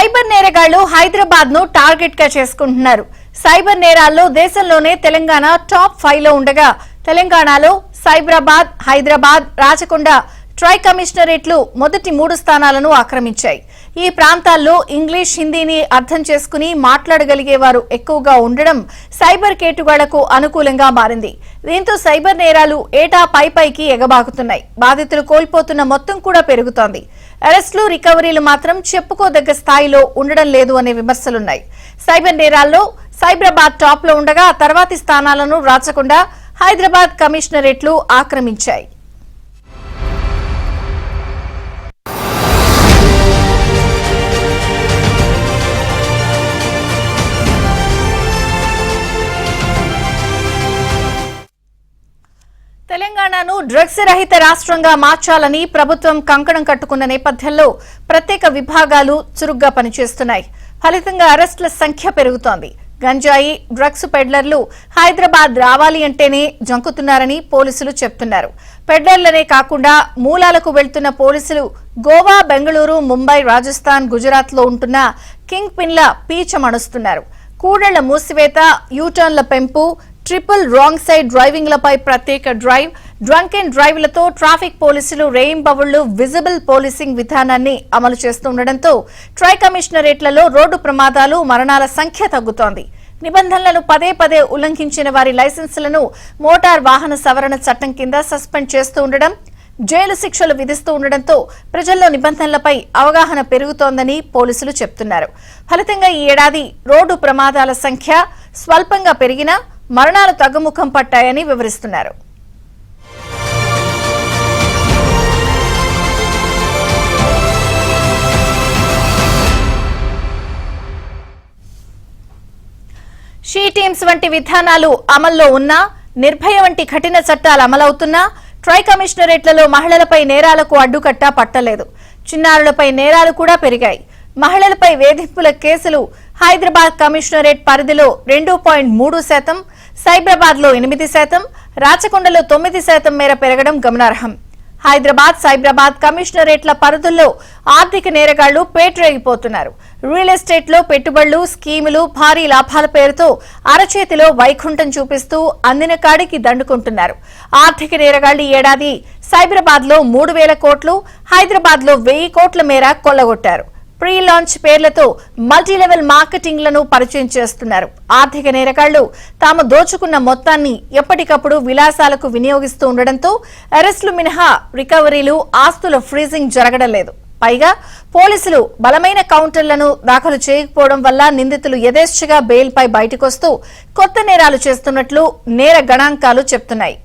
Cyber నేరగాళ్లు హైదరాబాద్ ను target గా చేసుకుంటున్నారు. సైబర్ నేరాల్లో దేశంలోనే తెలంగాణ టాప్ 5 లో ఉండగా తెలంగాణలో సైబరాబాద్, హైదరాబాద్, రాచకొండ ట్రై కమిషనరేట్లు మొదటి 3 స్థానాలను ఆక్రమించాయి. ఈ ప్రాంతాల్లో ఇంగ్లీష్, హిందీని అర్థం చేసుకుని మాట్లాడగలిగేవారు ఎక్కువగా ఉండడం సైబర్ కేటుగాళ్లకు అనుకూలంగా మారింది. దీంతో సైబర్ నేరాలు ఏటా పైకి ఎగబాకుతున్నాయి. బాధితులు కోల్పోతున్న మొత్తం కూడా పెరుగుతోంది. అరెస్టులు, రికవరీలు మాత్రం చెప్పుకోదగ్గ స్థాయిలో ఉండడం లేదు అనే విమర్శలున్నాయి. సైబర్ నేరాల్లో సైబరాబాద్ టాప్ లో ఉండగా తర్వాతి స్థానాలను రాచకొండ, హైదరాబాద్ కమిషనరేట్లు ఆక్రమించాయి. తెలంగాణను డ్రగ్స్ రహిత రాష్ట్రంగా మార్చాలని ప్రభుత్వం కంకణం కట్టుకున్న నేపథ్యంలో ప్రత్యేక విభాగాలు చురుగ్గా పనిచేస్తున్నాయి. ఫలితంగా అరెస్టుల సంఖ్య పెరుగుతోంది. గంజాయి, డ్రగ్స్ పెడ్లర్లు హైదరాబాద్ రావాలి అంటేనే జంకుతున్నారని పోలీసులు చెప్తున్నారు. పెడ్లర్లనే కాకుండా మూలాలకు వెళ్తున్న పోలీసులు గోవా, బెంగళూరు, ముంబై, రాజస్థాన్, గుజరాత్ లో ఉంటున్న కింగ్ పిన్ల పీచమణుస్తున్నారు. కూడళ్ల మూసివేత, యూటర్న్ల పెంపు, ట్రిపుల్ రాంగ్ సైడ్ డ్రైవింగ్లపై ప్రత్యేక డ్రైవ్, డ్రంక్ అండ్ డ్రైవ్లతో ట్రాఫిక్ పోలీసులు రేయింబవళ్లు విజిబుల్ పోలీసింగ్ విధానాన్ని అమలు చేస్తుండటంతో ట్రై కమిషనరేట్లలో రోడ్డు ప్రమాదాలు, మరణాల సంఖ్య తగ్గుతోంది. నిబంధనలను పదే ఉల్లంఘించిన వారి లైసెన్సులను మోటార్ వాహన సవరణ చట్టం కింద సస్పెండ్ చేస్తూ ఉండడం, జైలు శిక్షలు విధిస్తూ ఉండడంతో ప్రజల్లో నిబంధనలపై అవగాహన పెరుగుతోందని పోలీసులు చెప్తున్నారు. ఫలితంగా ఈ ఏడాది రోడ్డు ప్రమాదాల సంఖ్య స్వల్పంగా పెరిగినా మరణాలు తగ్గుముఖం పట్టాయని వివరిస్తున్నారు. షీ టీమ్స్ వంటి విధానాలు అమల్లో ఉన్నా, నిర్భయ వంటి కఠిన చట్టాలు అమలవుతున్నా ట్రై కమిషనరేట్లలో మహిళలపై నేరాలకు అడ్డుకట్ట పట్టలేదు. చిన్నారులపై నేరాలు కూడా పెరిగాయి. మహిళలపై వేధింపుల కేసులు హైదరాబాద్ కమిషనరేట్ పరిధిలో 2.3%, సైబరాబాద్ లో 8%, రాచకొండలో 9% మేర పెరగడం గమనార్హం. హైదరాబాద్, సైబరాబాద్ కమిషనరేట్ల పరిధుల్లో ఆర్థిక నేరగాళ్లు పేటరేగిపోతున్నారు. రియల్ ఎస్టేట్ లో పెట్టుబడులు, స్కీములు, భారీ లాభాల పేరుతో అరచేతిలో వైకుంఠం చూపిస్తూ అందిన కాడికి దండుకుంటున్నారు. ఆర్థిక నేరగాళ్లు ఈ ఏడాది సైబరాబాద్ లో 3,000 కోట్లు, హైదరాబాద్ లో 1,000 కోట్ల మేర కొల్లగొట్టారు. ప్రీ లాంచ్ పేర్లతో మల్టీలెవెల్ మార్కెటింగ్లను పరిచయం చేస్తున్నారు. ఆర్థిక నేరగాళ్లు తాము దోచుకున్న మొత్తాన్ని ఎప్పటికప్పుడు విలాసాలకు వినియోగిస్తూ ఉండడంతో అరెస్టులు మినహా రికవరీలు, ఆస్తుల ఫ్రీజింగ్ జరగడం లేదు. పైగా పోలీసులు బలమైన కౌంటర్లను దాఖలు చేయకపోవడం వల్ల నిందితులు యథేచ్ఛగా బెయిల్పై బయటకొస్తూ కొత్త నేరాలు చేస్తున్నట్లు నేర గణాంకాలు చెప్తున్నాయి.